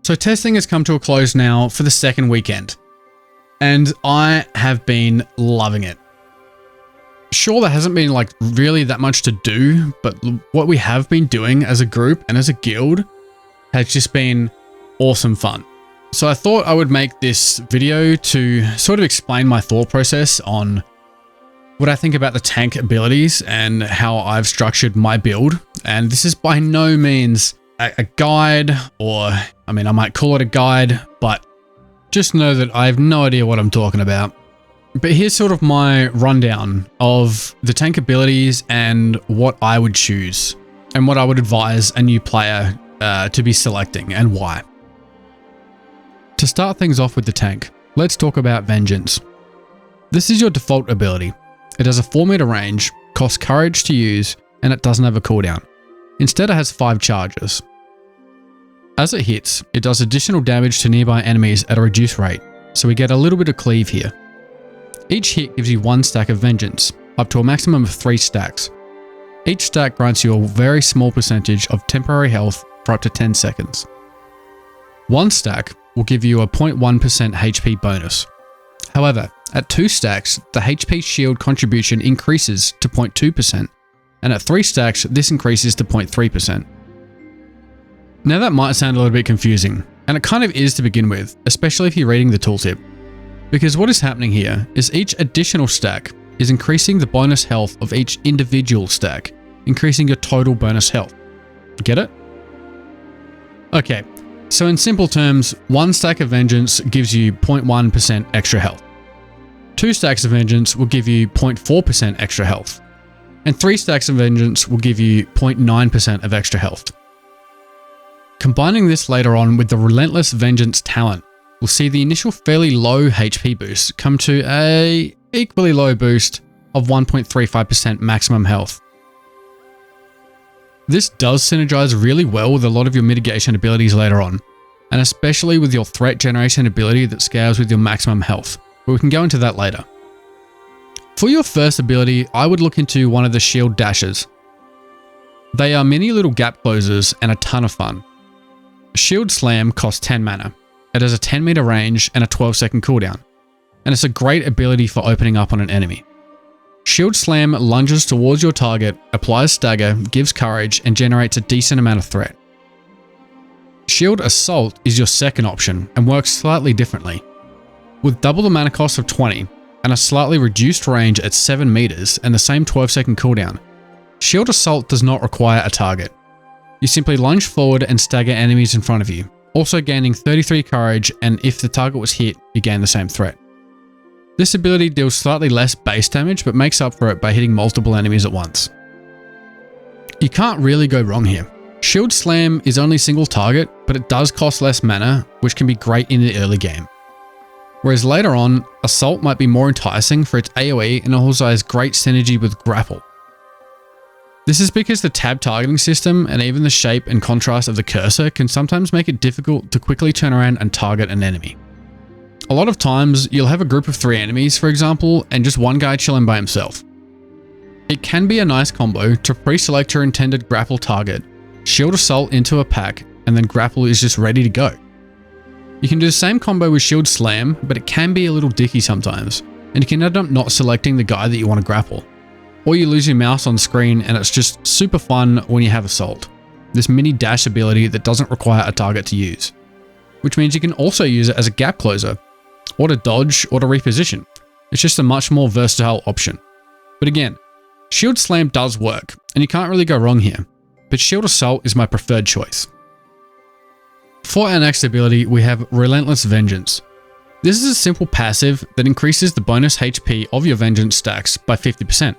So testing has come to a close now for the second weekend, and I have been loving it. Sure, there hasn't been like really that much to do, but what we have been doing as a group and as a guild has just been awesome fun. So I thought I would make this video to sort of explain my thought process on what I think about the tank abilities and how I've structured my build. And this is by no means a guide, or I mean, I might call it a guide, but just know that I have no idea what I'm talking about. But here's sort of my rundown of the tank abilities and what I would choose and what I would advise a new player to be selecting and why. To start things off with the tank, let's talk about Vengeance. This is your default ability. It has a 4 meter range, costs courage to use, and it doesn't have a cooldown. Instead, it has 5 charges. As it hits, it does additional damage to nearby enemies at a reduced rate, so we get a little bit of cleave here. Each hit gives you 1 stack of Vengeance, up to a maximum of 3 stacks. Each stack grants you a very small percentage of temporary health for up to 10 seconds. 1 stack will give you a 0.1% HP bonus. However, at 2 stacks, the HP shield contribution increases to 0.2%, and at 3 stacks, this increases to 0.3%. Now that might sound a little bit confusing, and it kind of is to begin with, especially if you're reading the tooltip. Because what is happening here is each additional stack is increasing the bonus health of each individual stack, increasing your total bonus health. Get it? Okay, so in simple terms, 1 stack of Vengeance gives you 0.1% extra health. 2 stacks of Vengeance will give you 0.4% extra health. And 3 stacks of Vengeance will give you 0.9% of extra health. Combining this later on with the Relentless Vengeance talent, we'll see the initial fairly low HP boost come to a equally low boost of 1.35% maximum health. This does synergize really well with a lot of your mitigation abilities later on, and especially with your threat generation ability that scales with your maximum health, but we can go into that later. For your first ability, I would look into one of the shield dashes. They are mini little gap closers and a ton of fun. Shield Slam costs 10 mana. It has a 10 meter range and a 12-second cooldown, and it's a great ability for opening up on an enemy. Shield Slam lunges towards your target, applies stagger, gives courage, and generates a decent amount of threat. Shield Assault is your second option and works slightly differently. With double the mana cost of 20 and a slightly reduced range at 7 meters and the same 12-second cooldown, Shield Assault does not require a target. You simply lunge forward and stagger enemies in front of you, also gaining 33 courage, and if the target was hit, you gain the same threat. This ability deals slightly less base damage, but makes up for it by hitting multiple enemies at once. You can't really go wrong here. Shield Slam is only single target, but it does cost less mana, which can be great in the early game. Whereas later on, Assault might be more enticing for its AoE and also has great synergy with Grapple. This is because the tab targeting system and even the shape and contrast of the cursor can sometimes make it difficult to quickly turn around and target an enemy. A lot of times, you'll have a group of 3 enemies, for example, and just one guy chilling by himself. It can be a nice combo to pre-select your intended grapple target, Shield Assault into a pack, and then Grapple is just ready to go. You can do the same combo with Shield Slam, but it can be a little dicky sometimes, and you can end up not selecting the guy that you want to grapple. Or you lose your mouse on screen and it's just super fun when you have Assault, this mini dash ability that doesn't require a target to use. Which means you can also use it as a gap closer, or to dodge, or to reposition. It's just a much more versatile option. But again, Shield Slam does work, and you can't really go wrong here, but Shield Assault is my preferred choice. For our next ability, we have Relentless Vengeance. This is a simple passive that increases the bonus HP of your Vengeance stacks by 50%.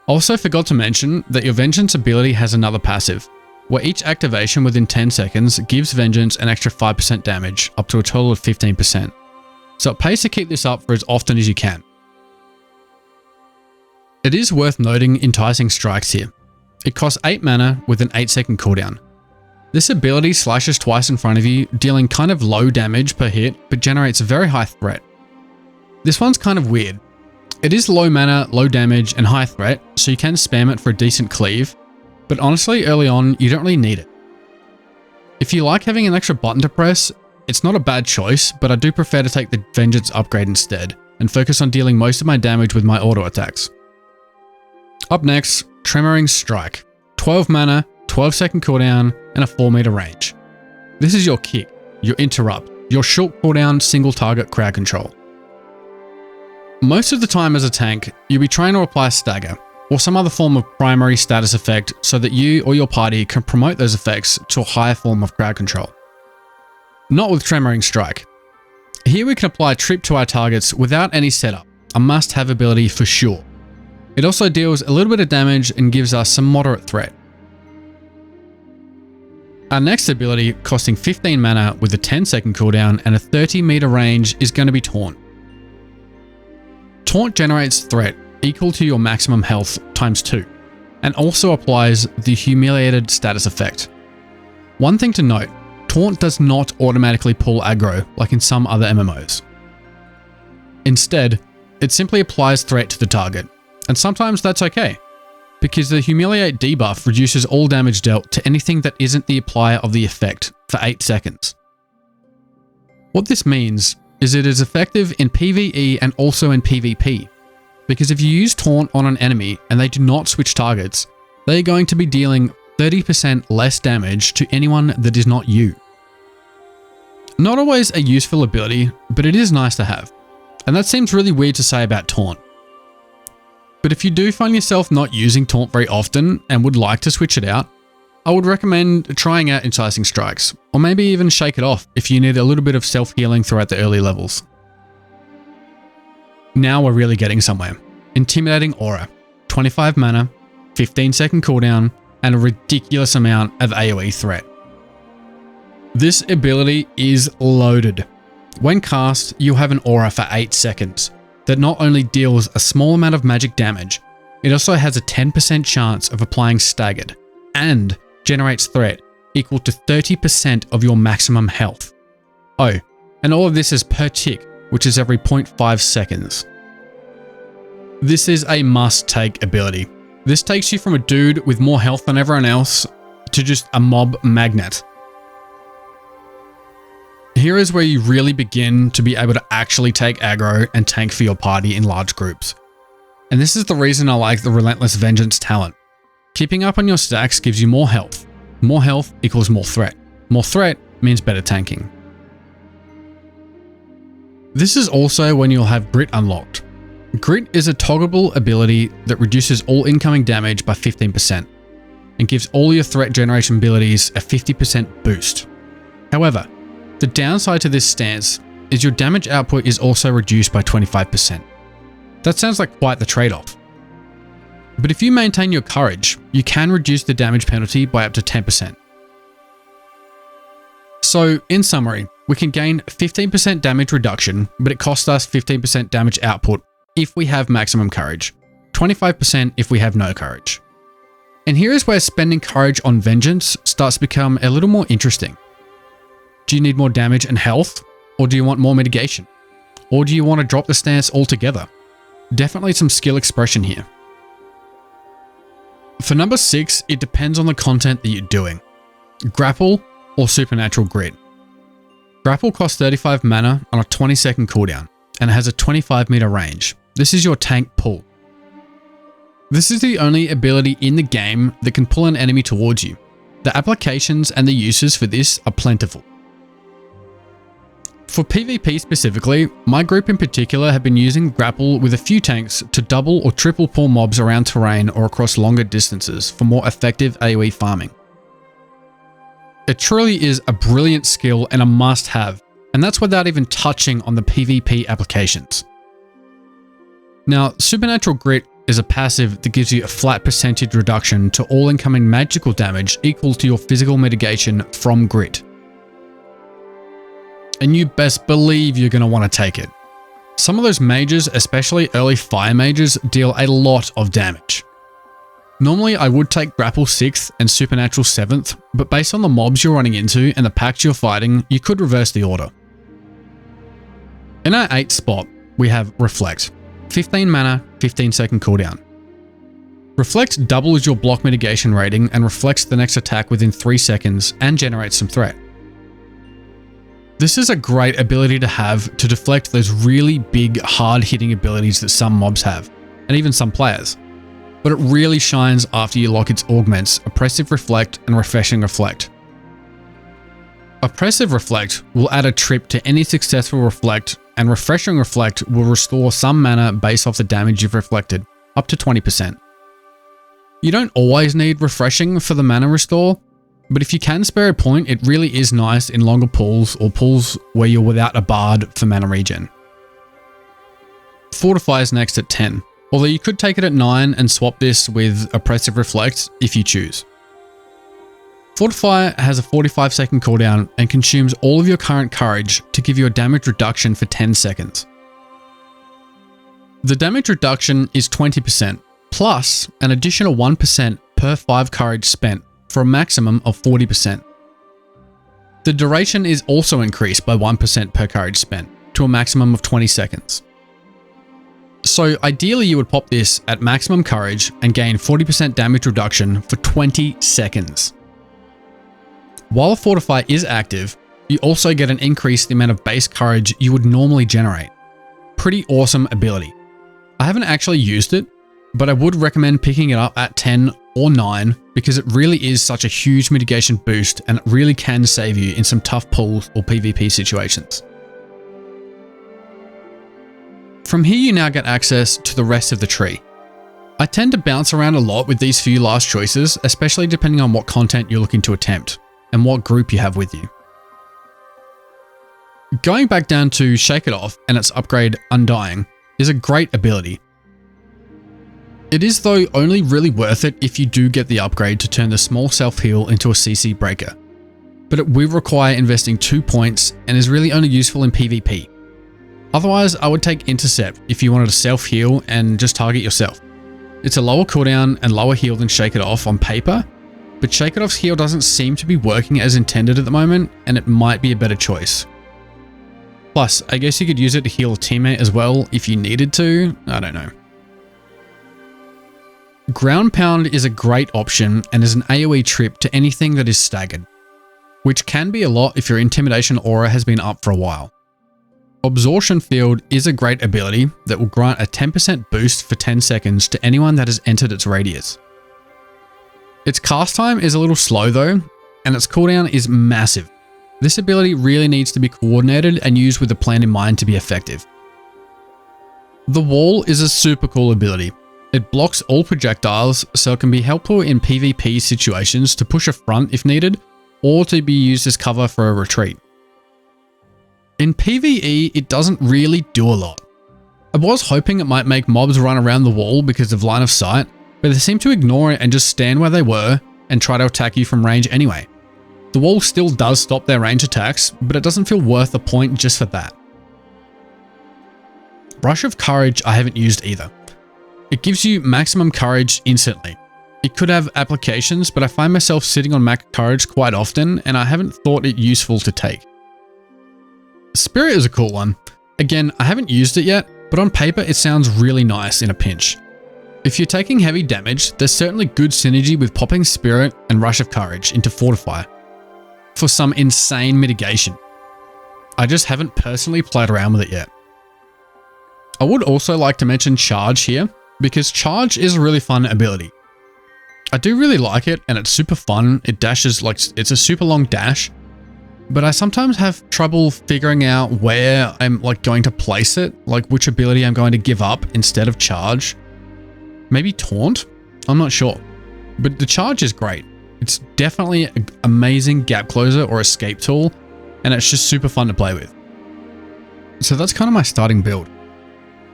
Also forgot to mention that your Vengeance ability has another passive, where each activation within 10 seconds gives Vengeance an extra 5% damage, up to a total of 15%. So it pays to keep this up for as often as you can. It is worth noting enticing strikes here. It costs 8 mana with an 8-second cooldown. This ability slashes twice in front of you, dealing kind of low damage per hit, but generates a very high threat. This one's kind of weird. It is low mana, low damage, and high threat, so you can spam it for a decent cleave, but honestly, early on, you don't really need it. If you like having an extra button to press, it's not a bad choice, but I do prefer to take the Vengeance upgrade instead and focus on dealing most of my damage with my auto attacks. Up next, Tremoring Strike. 12 mana, 12-second cooldown, and a 4-meter range. This is your kick, your interrupt, your short cooldown single target crowd control. Most of the time as a tank, you'll be trying to apply stagger, or some other form of primary status effect so that you or your party can promote those effects to a higher form of crowd control. Not with Tremoring Strike. Here we can apply Trip to our targets without any setup, a must-have ability for sure. It also deals a little bit of damage and gives us some moderate threat. Our next ability, costing 15 mana with a 10-second cooldown and a 30-meter range, is going to be Taunt. Taunt generates threat equal to your maximum health times 2, and also applies the Humiliated status effect. One thing to note, Taunt does not automatically pull aggro like in some other MMOs. Instead, it simply applies threat to the target, and sometimes that's okay, because the Humiliate debuff reduces all damage dealt to anything that isn't the applier of the effect for 8 seconds. What this means is it is effective in PvE and also in PvP, because if you use Taunt on an enemy and they do not switch targets, they are going to be dealing 30% less damage to anyone that is not you. Not always a useful ability, but it is nice to have, and that seems really weird to say about Taunt. But if you do find yourself not using Taunt very often and would like to switch it out, I would recommend trying out Enticing Strikes, or maybe even shake it off if you need a little bit of self-healing throughout the early levels. Now we're really getting somewhere. Intimidating Aura. 25 mana, 15-second cooldown, and a ridiculous amount of AoE threat. This ability is loaded. When cast, you have an aura for 8 seconds that not only deals a small amount of magic damage, it also has a 10% chance of applying staggered, and generates threat equal to 30% of your maximum health. Oh, and all of this is per tick, which is every 0.5 seconds. This is a must-take ability. This takes you from a dude with more health than everyone else to just a mob magnet. Here is where you really begin to be able to actually take aggro and tank for your party in large groups. And this is the reason I like the Relentless Vengeance talent. Keeping up on your stacks gives you more health. More health equals more threat. More threat means better tanking. This is also when you'll have Grit unlocked. Grit is a toggleable ability that reduces all incoming damage by 15% and gives all your threat generation abilities a 50% boost. However, the downside to this stance is your damage output is also reduced by 25%. That sounds like quite the trade-off. But if you maintain your courage, you can reduce the damage penalty by up to 10%. So, in summary, we can gain 15% damage reduction, but it costs us 15% damage output if we have maximum courage, 25% if we have no courage. And here is where spending courage on Vengeance starts to become a little more interesting. Do you need more damage and health, or do you want more mitigation? Or do you want to drop the stance altogether? Definitely some skill expression here. For number 6, it depends on the content that you're doing. Grapple or Supernatural Grit. Grapple costs 35 mana on a 20-second cooldown, and it has a 25-meter range. This is your tank pull. This is the only ability in the game that can pull an enemy towards you. The applications and the uses for this are plentiful. For PvP specifically, my group in particular have been using Grapple with a few tanks to double or triple pull mobs around terrain or across longer distances for more effective AoE farming. It truly is a brilliant skill and a must-have, and that's without even touching on the PvP applications. Now, Supernatural Grit is a passive that gives you a flat percentage reduction to all incoming magical damage equal to your physical mitigation from Grit. And you best believe you're going to want to take it. Some of those mages, especially early fire mages, deal a lot of damage. Normally I would take Grapple 6th and Supernatural 7th, but based on the mobs you're running into and the packs you're fighting, you could reverse the order. In our 8th spot, we have Reflect. 15 mana, 15-second cooldown. Reflect doubles your block mitigation rating and reflects the next attack within 3 seconds and generates some threat. This is a great ability to have to deflect those really big, hard-hitting abilities that some mobs have, and even some players. But it really shines after you lock its augments, Oppressive Reflect and Refreshing Reflect. Oppressive Reflect will add a trip to any successful reflect, and Refreshing Reflect will restore some mana based off the damage you've reflected, up to 20%. You don't always need Refreshing for the mana restore, but if you can spare a point, it really is nice in longer pulls or pulls where you're without a bard for mana regen. Fortify is next at 10, although you could take it at 9 and swap this with Oppressive Reflect if you choose. Fortify has a 45-second cooldown and consumes all of your current courage to give you a damage reduction for 10 seconds. The damage reduction is 20%, plus an additional 1% per 5 courage spent for a maximum of 40%. The duration is also increased by 1% per courage spent to a maximum of 20 seconds. So ideally you would pop this at maximum courage and gain 40% damage reduction for 20 seconds. While Fortify is active, you also get an increase in the amount of base courage you would normally generate. Pretty awesome ability. I haven't actually used it, but I would recommend picking it up at 10 or 9 because it really is such a huge mitigation boost and it really can save you in some tough pulls or PvP situations. From here you now get access to the rest of the tree. I tend to bounce around a lot with these few last choices, especially depending on what content you're looking to attempt and what group you have with you. Going back down to Shake It Off and its upgrade Undying is a great ability. It is though only really worth it if you do get the upgrade to turn the small self-heal into a CC breaker, but it will require investing 2 points and is really only useful in PvP. Otherwise, I would take Intercept if you wanted to self-heal and just target yourself. It's a lower cooldown and lower heal than Shake It Off on paper, but Shake It Off's heal doesn't seem to be working as intended at the moment, and it might be a better choice. Plus, I guess you could use it to heal a teammate as well if you needed to, I don't know. Ground Pound is a great option and is an AoE trip to anything that is staggered, which can be a lot if your Intimidation aura has been up for a while. Absorption Field is a great ability that will grant a 10% boost for 10 seconds to anyone that has entered its radius. Its cast time is a little slow though, and its cooldown is massive. This ability really needs to be coordinated and used with a plan in mind to be effective. The Wall is a super cool ability. It blocks all projectiles, so it can be helpful in PvP situations to push a front if needed, or to be used as cover for a retreat. In PvE, it doesn't really do a lot. I was hoping it might make mobs run around the wall because of line of sight, but they seem to ignore it and just stand where they were and try to attack you from range anyway. The wall still does stop their range attacks, but it doesn't feel worth the point just for that. Rush of Courage I haven't used either. It gives you maximum courage instantly. It could have applications, but I find myself sitting on max courage quite often and I haven't thought it useful to take. Spirit is a cool one. Again, I haven't used it yet, but on paper it sounds really nice in a pinch. If you're taking heavy damage, there's certainly good synergy with popping Spirit and Rush of Courage into Fortify for some insane mitigation. I just haven't personally played around with it yet. I would also like to mention Charge here, because Charge is a really fun ability. I do really like it and it's super fun. It dashes like it's a super long dash, but I sometimes have trouble figuring out where I'm like going to place it, like which ability I'm going to give up instead of Charge. Maybe Taunt? I'm not sure, but the Charge is great. It's definitely an amazing gap closer or escape tool, and it's just super fun to play with. So that's kind of my starting build.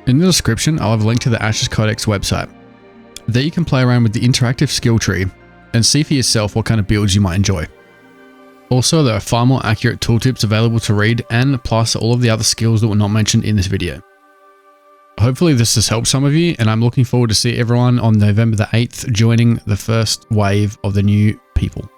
In the description, I'll have a link to the Ashes Codex website. There you can play around with the interactive skill tree and see for yourself what kind of builds you might enjoy. Also, there are far more accurate tooltips available to read, and plus all of the other skills that were not mentioned in this video. Hopefully this has helped some of you, and I'm looking forward to see everyone on November the 8th joining the first wave of the new people.